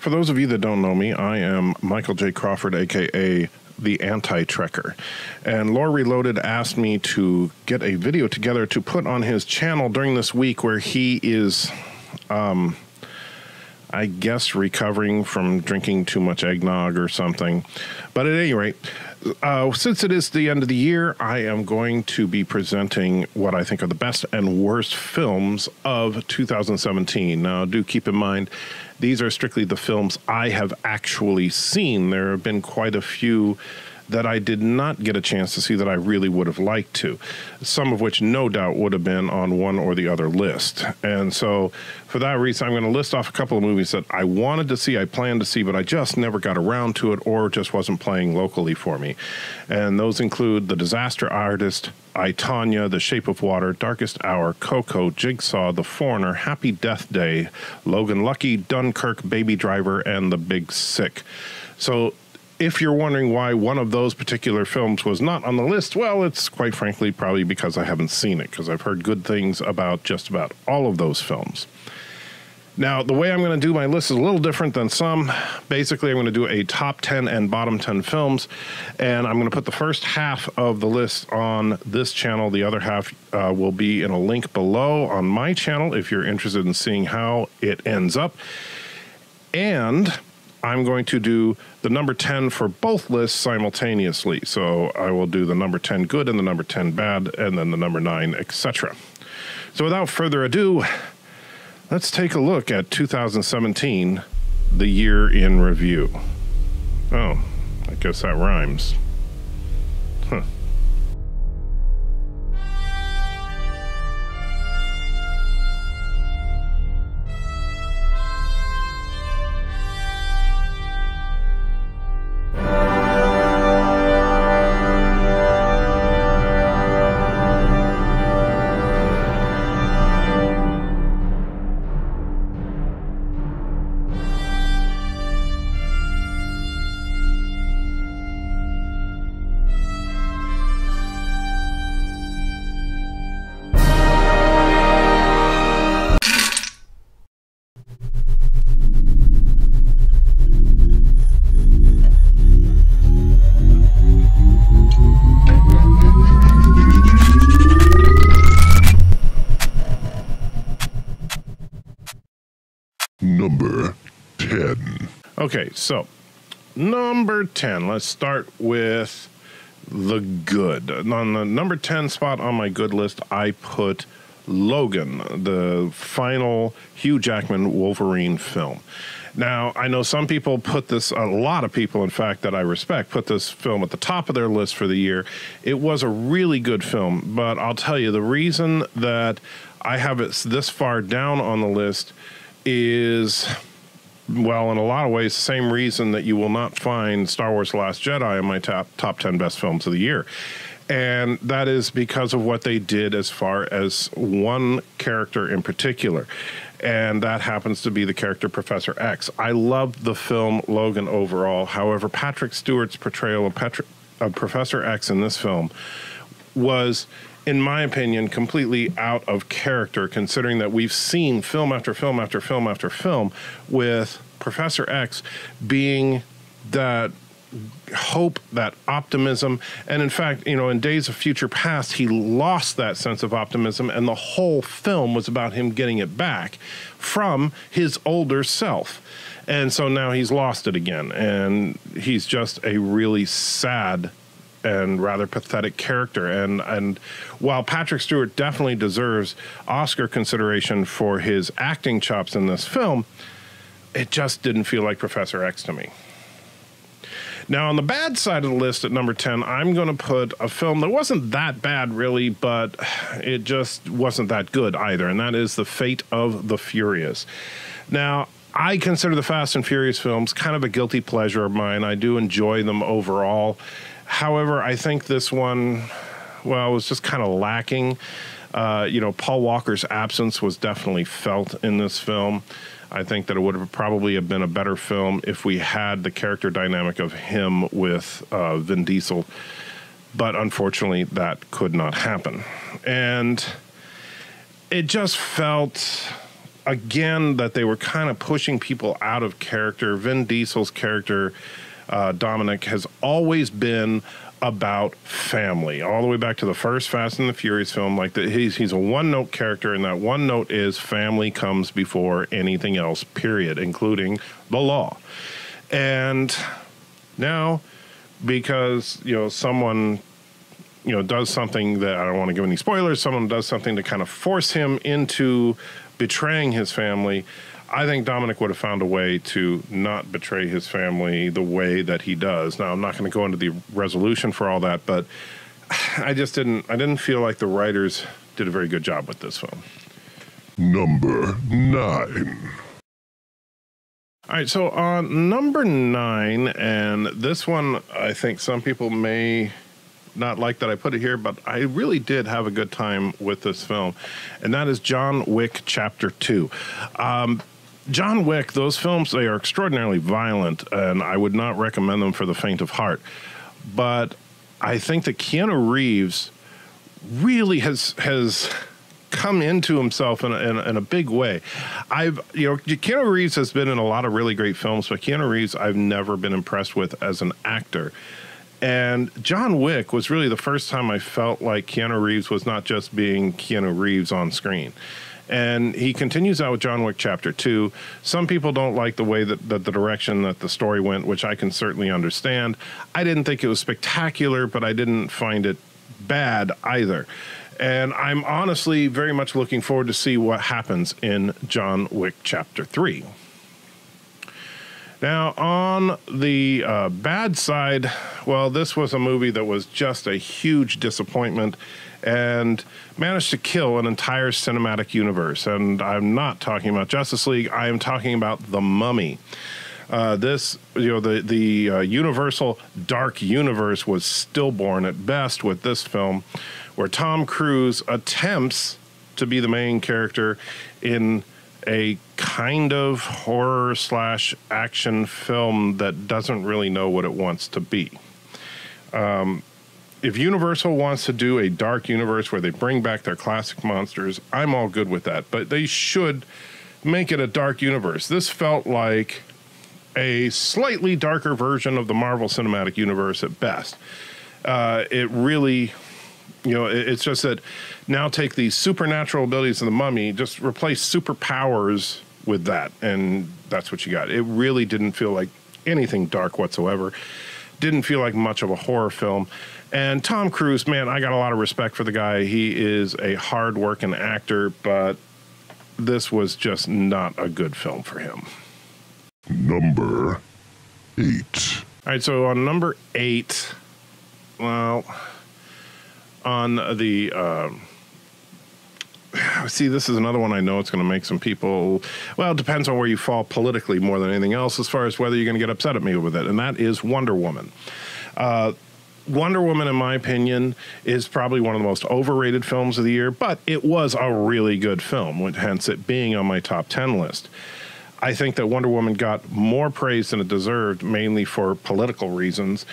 For those of you that don't know me, I am Michael J. Crawford, a.k.a. the Anti-Trekker. And Lore Reloaded asked me to get a video together to put on his channel during this week where he is, I guess, recovering from drinking too much eggnog or something. But at any rate, since it is the end of the year, I am going to be presenting what I think are the best and worst films of 2017. Now, do keep in mind, these are strictly the films I have actually seen. There have been quite a few that I did not get a chance to see that I really would have liked to, some of which no doubt would have been on one or the other list. And so for that reason, I'm going to list off a couple of movies that I wanted to see, I planned to see, but I just never got around to it or just wasn't playing locally for me. And those include The Disaster Artist, I, Tonya, The Shape of Water, Darkest Hour, Coco, Jigsaw, The Foreigner, Happy Death Day, Logan Lucky, Dunkirk, Baby Driver, and The Big Sick. So if you're wondering why one of those particular films was not on the list, well, it's quite frankly probably because I haven't seen it, because I've heard good things about just about all of those films. Now, the way I'm going to do my list is a little different than some. Basically, I'm going to do a top 10 and bottom 10 films, and I'm going to put the first half of the list on this channel. The other half will be in a link below on my channel if you're interested in seeing how it ends up. And I'm going to do the number 10 for both lists simultaneously. So I will do the number 10 good and the number 10 bad, and then the number 9, etc. So without further ado, let's take a look at 2017, the year in review. Oh, I guess that rhymes. Huh. Number 10. Okay, so number 10. Let's start with the good. On the number 10 spot on my good list, I put Logan, the final Hugh Jackman Wolverine film. Now, I know some people put this, a lot of people, in fact, that I respect, put this film at the top of their list for the year. It was a really good film, but I'll tell you, the reason that I have it this far down on the list is, well, in a lot of ways, the same reason that you will not find Star Wars The Last Jedi in my top 10 best films of the year. And that is because of what they did as far as one character in particular. And that happens to be the character Professor X. I loved the film Logan overall. However, Patrick Stewart's portrayal of Professor X in this film was, in my opinion, completely out of character, considering that we've seen film after film after film after film with Professor X being that hope, that optimism. And in fact, you know, in Days of Future Past, he lost that sense of optimism, and the whole film was about him getting it back from his older self. And so now he's lost it again, and he's just a really sad and rather pathetic character. And while Patrick Stewart definitely deserves Oscar consideration for his acting chops in this film, it just didn't feel like Professor X to me. Now, on the bad side of the list at number 10, I'm going to put a film that wasn't that bad, really, but it just wasn't that good either, and that is The Fate of the Furious. Now, I consider the Fast and Furious films kind of a guilty pleasure of mine. I do enjoy them overall. However, I think this one, well, was just kind of lacking. You know, Paul Walker's absence was definitely felt in this film. I think that it would have probably have been a better film if we had the character dynamic of him with Vin Diesel. But unfortunately, that could not happen. And it just felt again, that they were kind of pushing people out of character. Vin Diesel's character, Dominic, has always been about family, all the way back to the first Fast and the Furious film. Like he's a one-note character, and that one note is family comes before anything else, period, including the law. And now, because someone does something that, I don't want to give any spoilers, someone does something to kind of force him into betraying his family, I think Dominic would have found a way to not betray his family the way that he does. Now, I'm not going to go into the resolution for all that, but I didn't feel like the writers did a very good job with this film. Number 9. All right, so on number 9, and this one, I think some people may not like that I put it here, but I really did have a good time with this film, and that is John Wick Chapter 2. John Wick, those films, they are extraordinarily violent, and I would not recommend them for the faint of heart. But I think that Keanu Reeves really has come into himself in a big way. Keanu Reeves has been in a lot of really great films, but Keanu Reeves I've never been impressed with as an actor. And John Wick was really the first time I felt like Keanu Reeves was not just being Keanu Reeves on screen. And he continues out with John Wick Chapter 2. Some people don't like the way that the direction that the story went, which I can certainly understand. I didn't think it was spectacular, but I didn't find it bad either. And I'm honestly very much looking forward to see what happens in John Wick Chapter 3. Now, on the bad side, well, this was a movie that was just a huge disappointment and managed to kill an entire cinematic universe. And I'm not talking about Justice League. I am talking about The Mummy. The Universal Dark Universe was stillborn at best with this film, where Tom Cruise attempts to be the main character in a kind of horror/action film that doesn't really know what it wants to be. If Universal wants to do a dark universe where they bring back their classic monsters, I'm all good with that. But they should make it a dark universe. This felt like a slightly darker version of the Marvel Cinematic Universe at best. It really, it's just that now take these supernatural abilities of the Mummy, just replace superpowers with that, and that's what you got. It really didn't feel like anything dark whatsoever. Didn't feel like much of a horror film. And Tom Cruise, man, I got a lot of respect for the guy. He is a hard-working actor, but this was just not a good film for him. Number 8. All right, so on number 8, well, on the... see, this is another one I know it's going to make some people... Well, it depends on where you fall politically more than anything else as far as whether you're going to get upset at me with it, and that is Wonder Woman. Wonder Woman, in my opinion, is probably one of the most overrated films of the year, but it was a really good film, hence it being on my top 10 list. I think that Wonder Woman got more praise than it deserved, mainly for political reasons.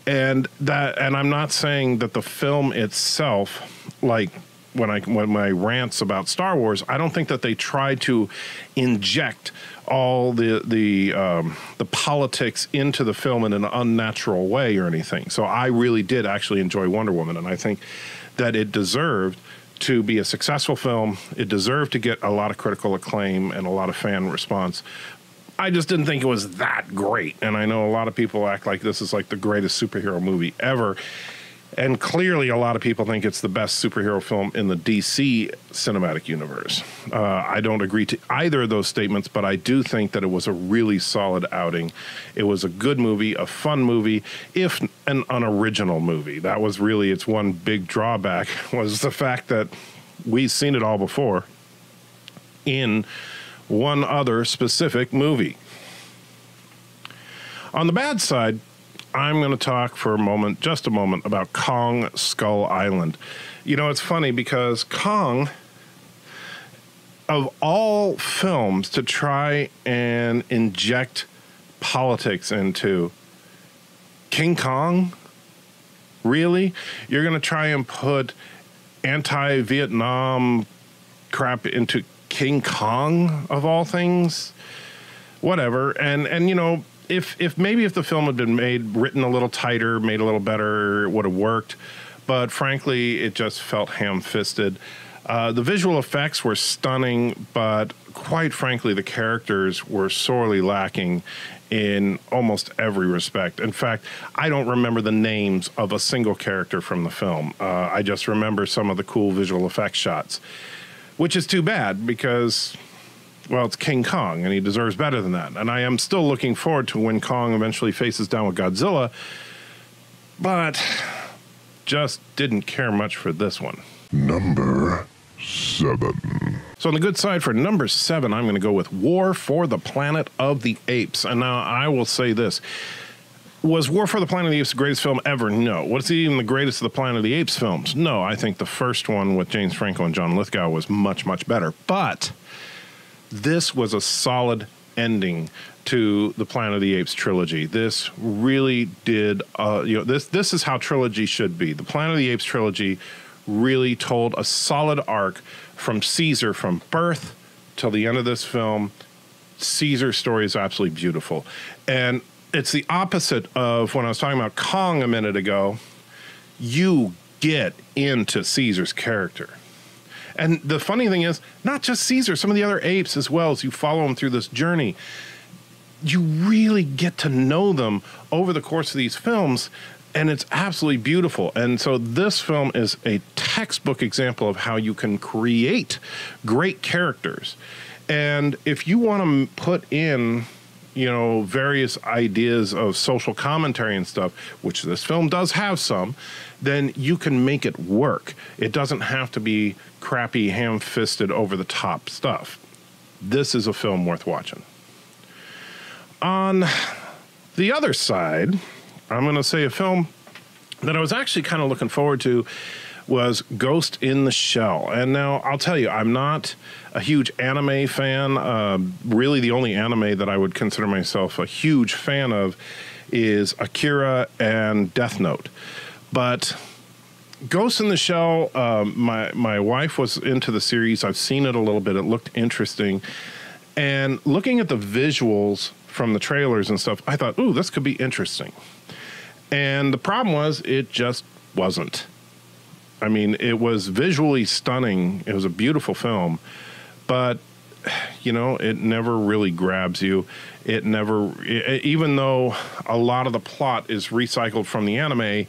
And I'm not saying that the film itself, like when my rants about Star Wars, I don't think that they tried to inject all the politics into the film in an unnatural way or anything. So I really did actually enjoy Wonder Woman, and I think that it deserved to be a successful film. It deserved to get a lot of critical acclaim and a lot of fan response. I just didn't think it was that great, and I know a lot of people act like this is like the greatest superhero movie ever. And clearly, a lot of people think it's the best superhero film in the DC cinematic universe. I don't agree to either of those statements, but I do think that it was a really solid outing. It was a good movie, a fun movie, if an unoriginal movie. That was really its one big drawback, was the fact that we've seen it all before in one other specific movie. On the bad side, I'm going to talk for just a moment, about Kong Skull Island. It's funny because Kong, of all films to try and inject politics into, King Kong? Really? You're going to try and put anti-Vietnam crap into King Kong of all things. Whatever. And you know, if the film had been written a little tighter, made a little better, it would have worked. But frankly, it just felt ham-fisted. The visual effects were stunning, but quite frankly, the characters were sorely lacking in almost every respect. In fact, I don't remember the names of a single character from the film. I just remember some of the cool visual effects shots, which is too bad because, well, it's King Kong, and he deserves better than that. And I am still looking forward to when Kong eventually faces down with Godzilla, but just didn't care much for this one. Number 7. So on the good side for number 7, I'm going to go with War for the Planet of the Apes. And now I will say this. Was War for the Planet of the Apes the greatest film ever? No. Was it even the greatest of the Planet of the Apes films? No. I think the first one with James Franco and John Lithgow was much, much better. But this was a solid ending to the Planet of the Apes trilogy. This really did, this is how trilogy should be. The Planet of the Apes trilogy really told a solid arc from Caesar, from birth till the end of this film. Caesar's story is absolutely beautiful. And it's the opposite of when I was talking about Kong a minute ago. You get into Caesar's character. And the funny thing is, not just Caesar, some of the other apes as well, as you follow them through this journey, you really get to know them over the course of these films, and it's absolutely beautiful. And so this film is a textbook example of how you can create great characters. And if you want to put in, you know, various ideas of social commentary and stuff, which this film does have some, then you can make it work. It doesn't have to be crappy, ham-fisted, over-the-top stuff. This is a film worth watching. On the other side, I'm going to say a film that I was actually kind of looking forward to was Ghost in the Shell. And now I'll tell you, I'm not a huge anime fan. Really, the only anime that I would consider myself a huge fan of is Akira and Death Note. But Ghost in the Shell, my wife was into the series. I've seen it a little bit. It looked interesting. And looking at the visuals from the trailers and stuff, I thought, ooh, this could be interesting. And the problem was, it just wasn't. I mean, it was visually stunning. It was a beautiful film. But, you know, it never really grabs you. Even though a lot of the plot is recycled from the anime,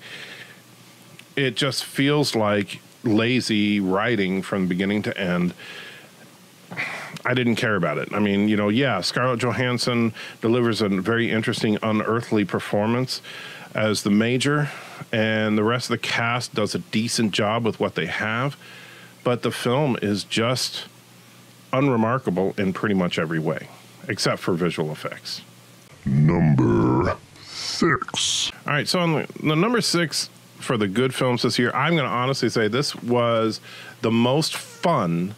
it just feels like lazy writing from beginning to end. I didn't care about it. I mean, you know, yeah, Scarlett Johansson delivers a very interesting, unearthly performance as the Major, and the rest of the cast does a decent job with what they have, but the film is just unremarkable in pretty much every way, except for visual effects. Number 6. All right, so on the number 6 for the good films this year, I'm going to honestly say this was the most fun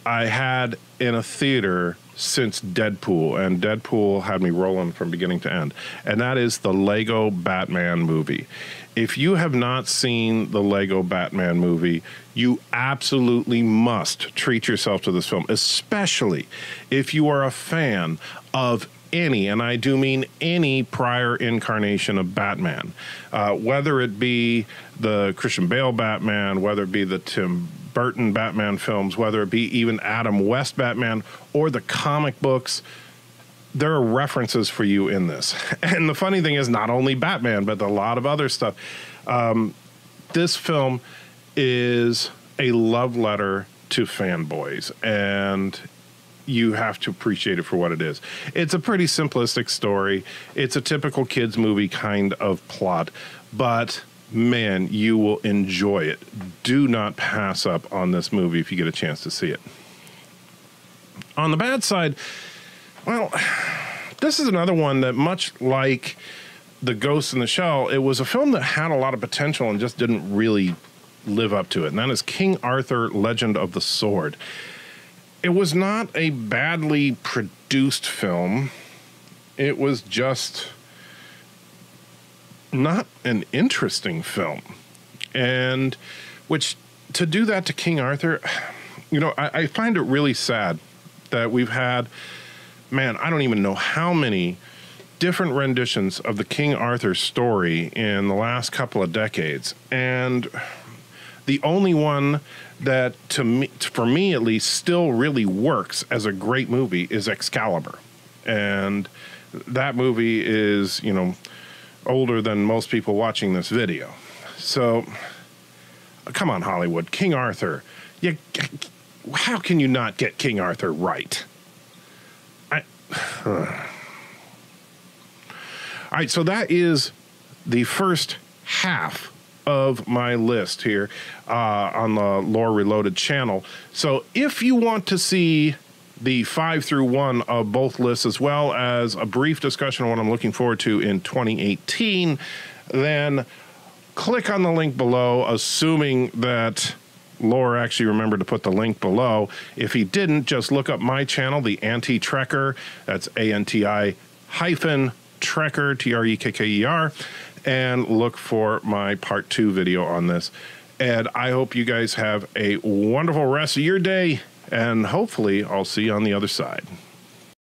I had in a theater since Deadpool, and Deadpool had me rolling from beginning to end, and that is the Lego Batman movie. If you have not seen the Lego Batman movie, you absolutely must treat yourself to this film, especially if you are a fan of any, and I do mean any, prior incarnation of Batman. Whether it be the Christian Bale Batman, whether it be the Tim Burton Batman films, whether it be even Adam West Batman or the comic books, there are references for you in this. And the funny thing is, not only Batman, but a lot of other stuff. This film is a love letter to fanboys, and you have to appreciate it for what it is. It's a pretty simplistic story. It's a typical kids movie kind of plot, but man, you will enjoy it. Do not pass up on this movie if you get a chance to see it. On the bad side, well, this is another one that, much like The Ghost in the Shell, it was a film that had a lot of potential and just didn't really live up to it. And that is King Arthur, Legend of the Sword. It was not a badly produced film. It was just not an interesting film. And which, to do that to King Arthur, You know, I find it really sad that we've had, man, I don't even know how many different renditions of the King Arthur story in the last couple of decades. And the only one that, for me at least, still really works as a great movie is Excalibur. And that movie is, you know, older than most people watching this video. So, come on, Hollywood. King Arthur. How can you not get King Arthur right? All right, so that is the first half of my list here on the Lore Reloaded channel. So if you want to see the 5 through 1 of both lists, as well as a brief discussion on what I'm looking forward to in 2018, then click on the link below, assuming that Lore actually remembered to put the link below. If he didn't, just look up my channel, the Anti-Trekker. That's ANTI-Trekker, Trekker, and look for my part 2 video on this. And I hope you guys have a wonderful rest of your day, and hopefully I'll see you on the other side.